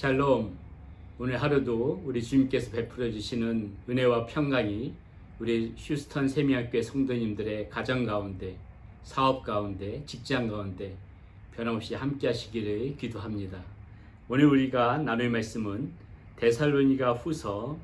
샬롬. 오늘 하루도 우리 주님께서 베풀어 주시는 은혜와 평강이 우리 휴스턴 세미학교의 성도님들의 가정 가운데, 사업 가운데, 직장 가운데 변함없이 함께 하시기를 기도합니다. 오늘 우리가 나눌 말씀은 데살로니가 후서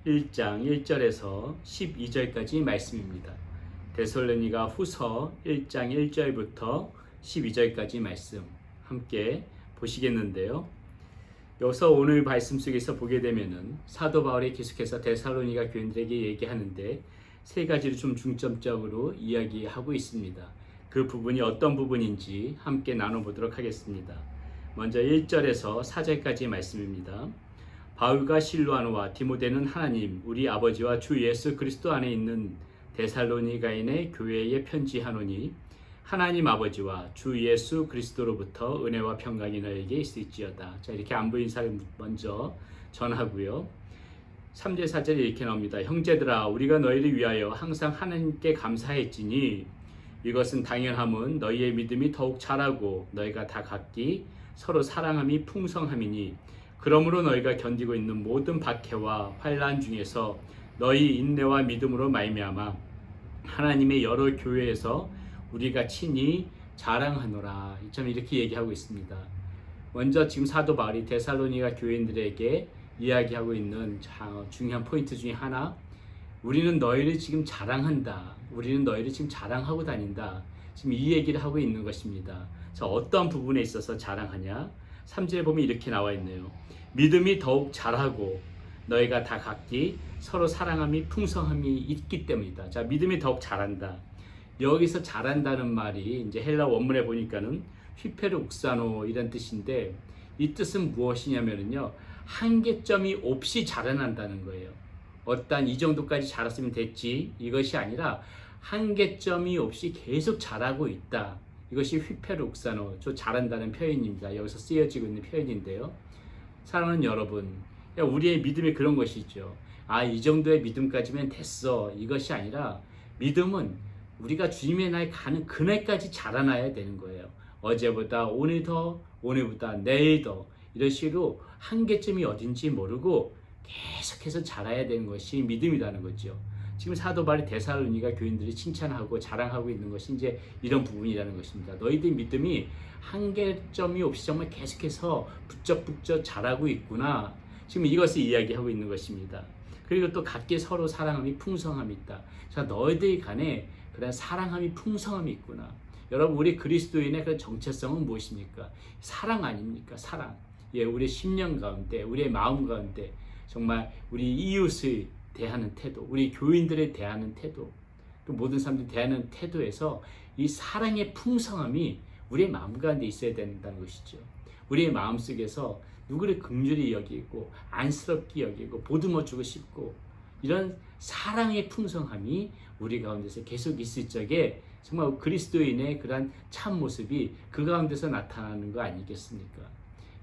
1장 1절에서 12절까지 말씀입니다. 데살로니가 후서 1장 1절부터 12절까지 말씀 함께 보시겠는데요. 여기서 오늘 말씀 속에서 보게 되면은 사도 바울이 계속해서 데살로니가 교인들에게 얘기하는데 세 가지를 좀 중점적으로 이야기하고 있습니다. 그 부분이 어떤 부분인지 함께 나눠보도록 하겠습니다. 먼저 1절에서 4절까지 말씀입니다. 바울과 실로아노와 디모데는 하나님 우리 아버지와 주 예수 그리스도 안에 있는 데살로니가인의 교회에 편지하노니 하나님 아버지와 주 예수 그리스도로부터 은혜와 평강이 너에게 있을지어다. 자, 이렇게 안부 인사를 먼저 전하고요. 3절 4절에 이렇게 나옵니다. 형제들아 우리가 너희를 위하여 항상 하나님께 감사했지니 이것은 당연함은 너희의 믿음이 더욱 자라고 너희가 다 각기 서로 사랑함이 풍성함이니 그러므로 너희가 견디고 있는 모든 박해와 환난 중에서 너희 인내와 믿음으로 말미암아 하나님의 여러 교회에서 우리가 친히 자랑하노라. 참 이렇게 얘기하고 있습니다. 먼저 지금 사도 바울이 데살로니가 교인들에게 이야기하고 있는 중요한 포인트 중에 하나, 우리는 너희를 지금 자랑한다. 우리는 너희를 지금 자랑하고 다닌다. 지금 이 얘기를 하고 있는 것입니다. 자, 어떤 부분에 있어서 자랑하냐? 3절에 보면 이렇게 나와 있네요. 믿음이 더욱 자라고 너희가 다 각기 서로 사랑함이 풍성함이 있기 때문이다. 자, 믿음이 더욱 자란다. 여기서 자란다는 말이 이제 헬라 원문에 보니까는 휘페르욱사노 이런 뜻인데 이 뜻은 무엇이냐면요, 한계점이 없이 자라난다는 거예요. 어떤 이 정도까지 자랐으면 됐지 이것이 아니라 한계점이 없이 계속 자라고 있다. 이것이 휘페르욱사노, 저 자란다는 표현입니다. 여기서 쓰여지고 있는 표현인데요. 사랑하는 여러분, 우리의 믿음이 그런 것이죠. 이 정도의 믿음까지면 됐어. 이것이 아니라 믿음은 우리가 주님의 날 가는 그날까지 자라나야 되는 거예요. 어제보다 오늘 더, 오늘보다 내일 더, 이런 식으로 한계점이 어딘지 모르고 계속해서 자라야 되는 것이 믿음이라는 거죠. 지금 사도 바울이 데살로니가 교인들이 칭찬하고 자랑하고 있는 것이 이제 이런 부분이라는 것입니다. 너희들 믿음이 한계점이 없이 정말 계속해서 부쩍부쩍 자라고 있구나. 지금 이것을 이야기하고 있는 것입니다. 그리고 또 각기 서로 사랑함이 풍성함이 있다. 자, 너희들 간에 그런 사랑함이 풍성함이 있구나. 여러분, 우리 그리스도인의 그 정체성은 무엇입니까? 사랑 아닙니까? 사랑. 예, 우리의 심령 가운데, 우리의 마음 가운데 정말 우리 이웃을 대하는 태도, 우리 교인들을 대하는 태도, 또 모든 사람들을 대하는 태도에서 이 사랑의 풍성함이 우리의 마음 가운데 있어야 된다는 것이죠. 우리의 마음 속에서 누구를 긍휼히 여기고 안쓰럽게 여기고 보듬어주고 싶고 이런 사랑의 풍성함이 우리 가운데서 계속 있을 적에 정말 그리스도인의 그러한 참 모습이 그 가운데서 나타나는 거 아니겠습니까?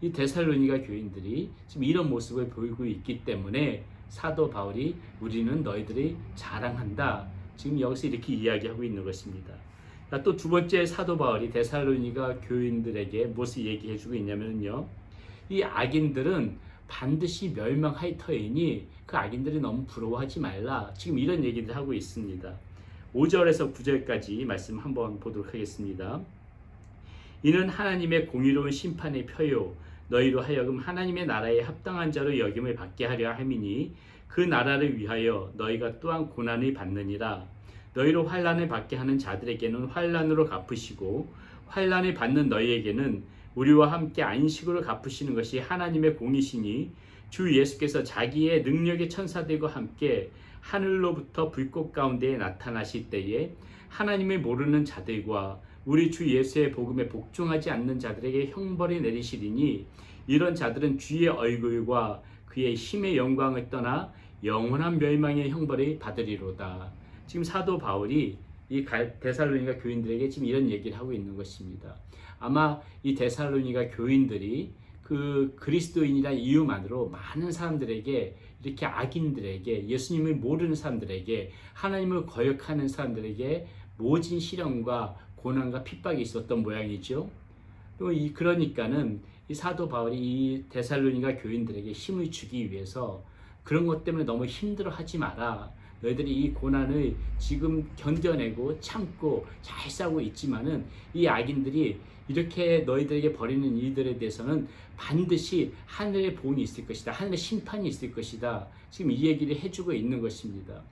이 데살로니가 교인들이 지금 이런 모습을 보이고 있기 때문에 사도 바울이 우리는 너희들이 자랑한다. 지금 여기서 이렇게 이야기하고 있는 것입니다. 또 두 번째 사도 바울이 데살로니가 교인들에게 무엇을 얘기해주고 있냐면요, 이 악인들은 반드시 멸망할 터이니 그 악인들이 너무 부러워하지 말라. 지금 이런 얘기를 하고 있습니다. 5절에서 9절까지 말씀 한번 보도록 하겠습니다. 이는 하나님의 공의로운 심판의 표요 너희로 하여금 하나님의 나라에 합당한 자로 여김을 받게 하려 함이니 그 나라를 위하여 너희가 또한 고난을 받느니라. 너희로 환난을 받게 하는 자들에게는 환난으로 갚으시고 환난을 받는 너희에게는 우리와 함께 안식으로 갚으시는 것이 하나님의 공이시니 주 예수께서 자기의 능력의 천사들과 함께 하늘로부터 불꽃 가운데에 나타나실 때에 하나님을 모르는 자들과 우리 주 예수의 복음에 복종하지 않는 자들에게 형벌을 내리시리니 이런 자들은 주의 얼굴과 그의 힘의 영광을 떠나 영원한 멸망의 형벌을 받으리로다. 지금 사도 바울이 이 데살로니가 교인들에게 지금 이런 얘기를 하고 있는 것입니다. 아마 이 데살로니가 교인들이 그 그리스도인이라는 이유만으로 많은 사람들에게, 이렇게 악인들에게, 예수님을 모르는 사람들에게, 하나님을 거역하는 사람들에게 모진 시련과 고난과 핍박이 있었던 모양이죠. 또 그러니까는 이 사도 바울이 이 데살로니가 교인들에게 힘을 주기 위해서 그런 것 때문에 너무 힘들어하지 마라. 너희들이 이 고난을 지금 견뎌내고 참고 잘 싸우고 있지만은 이 악인들이 이렇게 너희들에게 벌이는 일들에 대해서는 반드시 하늘의 보응이 있을 것이다. 하늘의 심판이 있을 것이다. 지금 이 얘기를 해주고 있는 것입니다.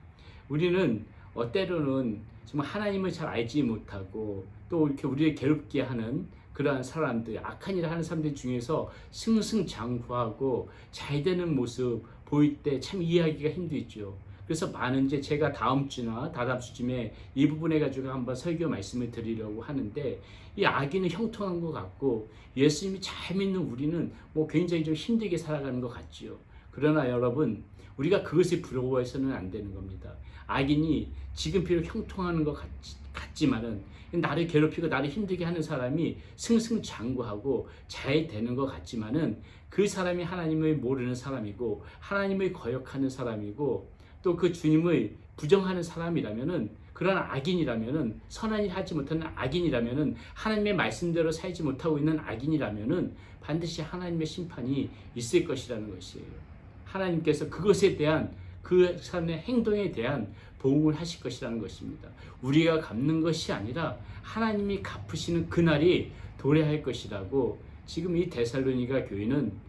우리는 때로는 정말 하나님을 잘 알지 못하고 또 이렇게 우리를 괴롭게 하는 그러한 사람들, 악한 일을 하는 사람들 중에서 승승장구하고 잘 되는 모습 보일 때 참 이해하기가 힘들죠. 그래서 많은 제가 다음 주나 다다음 주쯤에 이 부분에 가지고 한번 설교 말씀을 드리려고 하는데, 이 악인은 형통한 것 같고 예수님이 잘 믿는 우리는 굉장히 좀 힘들게 살아가는 것 같지요. 그러나 여러분, 우리가 그것을 부러워해서는 안 되는 겁니다. 악인이 지금 비록 형통하는 것 같지만은 나를 괴롭히고 나를 힘들게 하는 사람이 승승장구하고 잘 되는 것 같지만은 그 사람이 하나님을 모르는 사람이고 하나님을 거역하는 사람이고 또 그 주님을 부정하는 사람이라면은, 그런 악인이라면은, 선한 일 하지 못하는 악인이라면은, 하나님의 말씀대로 살지 못하고 있는 악인이라면은 반드시 하나님의 심판이 있을 것이라는 것이에요. 하나님께서 그것에 대한, 그 사람의 행동에 대한 보응을 하실 것이라는 것입니다. 우리가 갚는 것이 아니라 하나님이 갚으시는 그날이 도래할 것이라고 지금 이 데살로니가 교인은,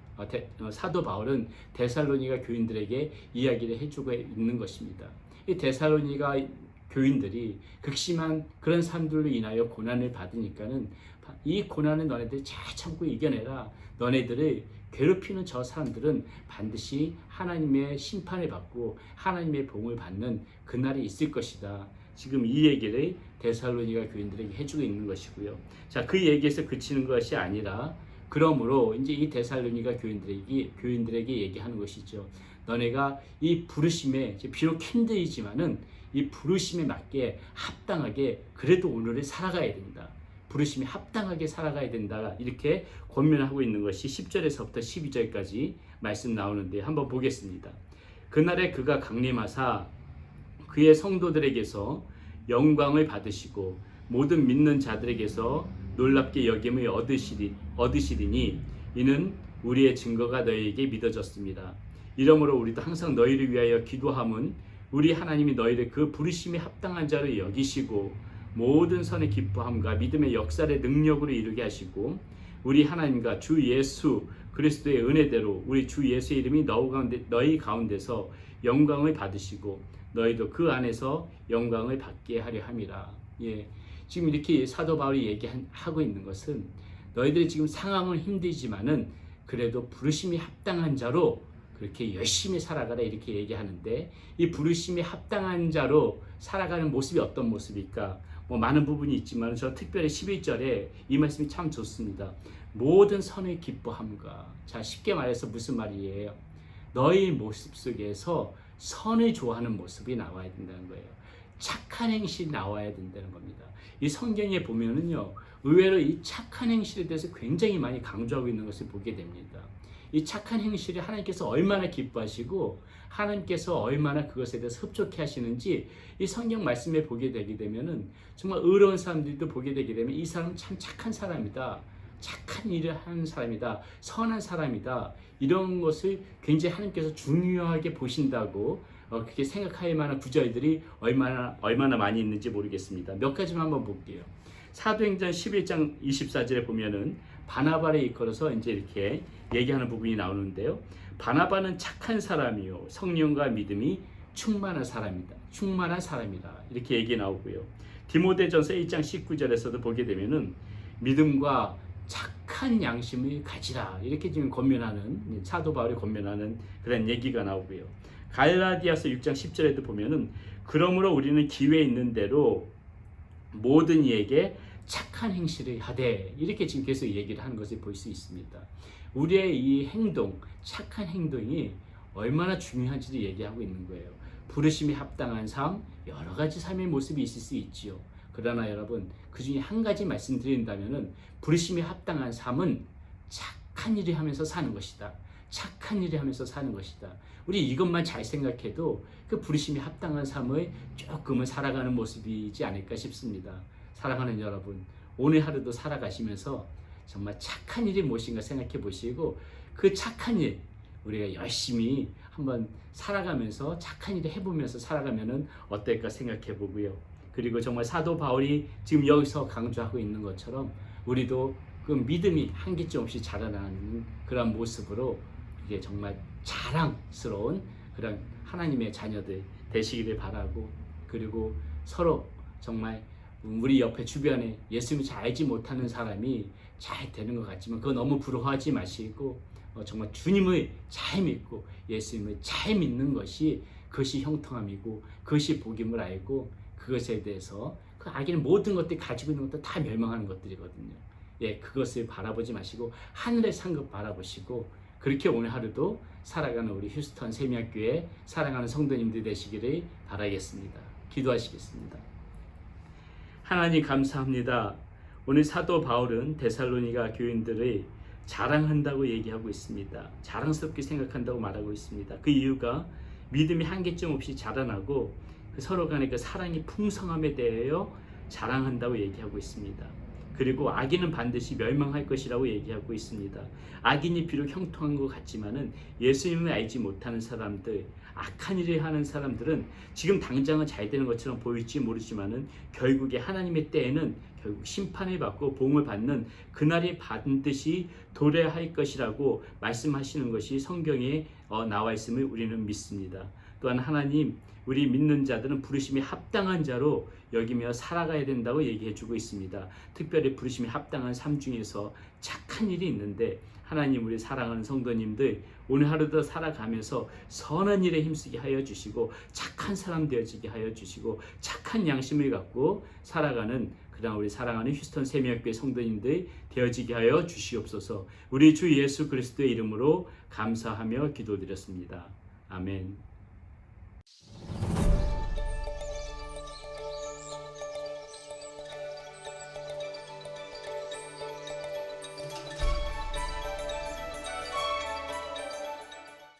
사도 바울은 데살로니가 교인들에게 이야기를 해주고 있는 것입니다. 이 데살로니가 교인들이 극심한 그런 사람들로 인하여 고난을 받으니까는 이 고난을 너네들이 잘 참고 이겨내라. 너네들을 괴롭히는 저 사람들은 반드시 하나님의 심판을 받고 하나님의 보응을 받는 그날이 있을 것이다. 지금 이 얘기를 데살로니가 교인들에게 해주고 있는 것이고요. 자, 그 얘기에서 그치는 것이 아니라, 그러므로 이제 이 데살로니가 교인들에게 얘기하는 것이죠. 너네가 이 부르심에, 비록 힘들지만은 이 부르심에 맞게 합당하게 그래도 오늘을 살아가야 된다. 부르심에 합당하게 살아가야 된다. 이렇게 권면하고 있는 것이 10절에서부터 12절까지 말씀 나오는데 한번 보겠습니다. 그날에 그가 강림하사 그의 성도들에게서 영광을 받으시고 모든 믿는 자들에게서 놀랍게 여김을 얻으시리니 이는 우리의 증거가 너희에게 믿어졌습니다. 이러므로 우리도 항상 너희를 위하여 기도함은 우리 하나님이 너희를 그 부르심에 합당한 자로 여기시고 모든 선의 기뻐함과 믿음의 역사의 능력으로 이루게 하시고 우리 하나님과 주 예수 그리스도의 은혜대로 우리 주 예수의 이름이 너희 가운데서 영광을 받으시고 너희도 그 안에서 영광을 받게 하려 함이라. 지금 이렇게 사도 바울이 얘기하고 있는 것은 너희들이 지금 상황은 힘들지만은 그래도 부르심이 합당한 자로 그렇게 열심히 살아가라 이렇게 얘기하는데, 이 부르심이 합당한 자로 살아가는 모습이 어떤 모습일까? 많은 부분이 있지만 저 특별히 11절에 이 말씀이 참 좋습니다. 모든 선의 기뻐함과, 자, 쉽게 말해서 무슨 말이에요? 너희 모습 속에서 선을 좋아하는 모습이 나와야 된다는 거예요. 착한 행실이 나와야 된다는 겁니다. 이 성경에 보면은요, 의외로 이 착한 행실에 대해서 굉장히 많이 강조하고 있는 것을 보게 됩니다. 이 착한 행실이 하나님께서 얼마나 기뻐하시고 하나님께서 얼마나 그것에 대해서 흡족해 하시는지 이 성경 말씀에 보게 되게 되면은 정말 의로운 사람들도 보게 되게 되면 이 사람은 참 착한 사람이다. 착한 일을 하는 사람이다. 선한 사람이다. 이런 것을 굉장히 하나님께서 중요하게 보신다고 그렇게 생각할 만한 구절들이 얼마나 많이 있는지 모르겠습니다. 몇 가지만 한번 볼게요. 사도행전 11장 24절에 보면은 바나바를 이끌어서 이제 이렇게 얘기하는 부분이 나오는데요. 바나바는 착한 사람이요 성령과 믿음이 충만한 사람이다. 이렇게 얘기 나오고요. 디모데전서 1장 19절에서도 보게 되면은 믿음과 착한 양심을 가지라. 이렇게 지금 권면하는, 사도 바울이 권면하는 그런 얘기가 나오고요. 갈라디아서 6장 10절에도 보면은 그러므로 우리는 기회 있는 대로 모든 이에게 착한 행실을 하되, 이렇게 지금 계속 얘기를 하는 것을 볼 수 있습니다. 우리의 이 행동, 착한 행동이 얼마나 중요한지를 얘기하고 있는 거예요. 부르심이 합당한 삶, 여러 가지 삶의 모습이 있을 수 있지요. 그러나 여러분, 그 중에 한 가지 말씀드린다면은 부르심이 합당한 삶은 착한 일을 하면서 사는 것이다. 착한 일을 하면서 사는 것이다. 우리 이것만 잘 생각해도 그 부르심이 합당한 삶을 조금은 살아가는 모습이지 않을까 싶습니다. 사랑하는 여러분, 오늘 하루도 살아가시면서 정말 착한 일이 무엇인가 생각해 보시고 그 착한 일 우리가 열심히 한번 살아가면서 착한 일을 해보면서 살아가면은 어떨까 생각해 보고요. 그리고 정말 사도 바울이 지금 여기서 강조하고 있는 것처럼 우리도 그 믿음이 한계점 없이 자라나는 그런 모습으로 이게 정말 자랑스러운 그런 하나님의 자녀들 되시기를 바라고, 그리고 서로 정말 우리 옆에 주변에 예수님을 잘 알지 못하는 사람이 잘 되는 것 같지만 그거 너무 부러워하지 마시고 정말 주님을 잘 믿고 예수님을 잘 믿는 것이 그것이 형통함이고 그것이 복임을 알고 그것에 대해서 그 악인은 모든 것들이 가지고 있는 것도 다 멸망하는 것들이거든요. 예, 그것을 바라보지 마시고 하늘의 상급 바라보시고 그렇게 오늘 하루도 살아가는 우리 휴스턴 세미학교의 사랑하는 성도님들 되시기를 바라겠습니다. 기도하시겠습니다. 하나님 감사합니다. 오늘 사도 바울은 데살로니가 교인들을 자랑한다고 얘기하고 있습니다. 자랑스럽게 생각한다고 말하고 있습니다. 그 이유가 믿음이 한계점 없이 자라나고 서로 간의 그 사랑이 풍성함에 대하여 자랑한다고 얘기하고 있습니다. 그리고 악인은 반드시 멸망할 것이라고 얘기하고 있습니다. 악인이 비록 형통한 것 같지만은 예수님을 알지 못하는 사람들, 악한 일을 하는 사람들은 지금 당장은 잘 되는 것처럼 보일지 모르지만은 결국에 하나님의 때에는 결국 심판을 받고 보응을 받는 그날이 반드시 도래할 것이라고 말씀하시는 것이 성경에 나와 있음을 우리는 믿습니다. 또한 하나님, 우리 믿는 자들은 부르심이 합당한 자로 여기며 살아가야 된다고 얘기해주고 있습니다. 특별히 부르심이 합당한 삶 중에서 착한 일이 있는데 하나님, 우리 사랑하는 성도님들 오늘 하루도 살아가면서 선한 일에 힘쓰게 하여 주시고 착한 사람 되어지게 하여 주시고 착한 양심을 갖고 살아가는 그냥 우리 사랑하는 휴스턴 세미학교의 성도님들 되어지게 하여 주시옵소서. 우리 주 예수 그리스도의 이름으로 감사하며 기도드렸습니다. 아멘.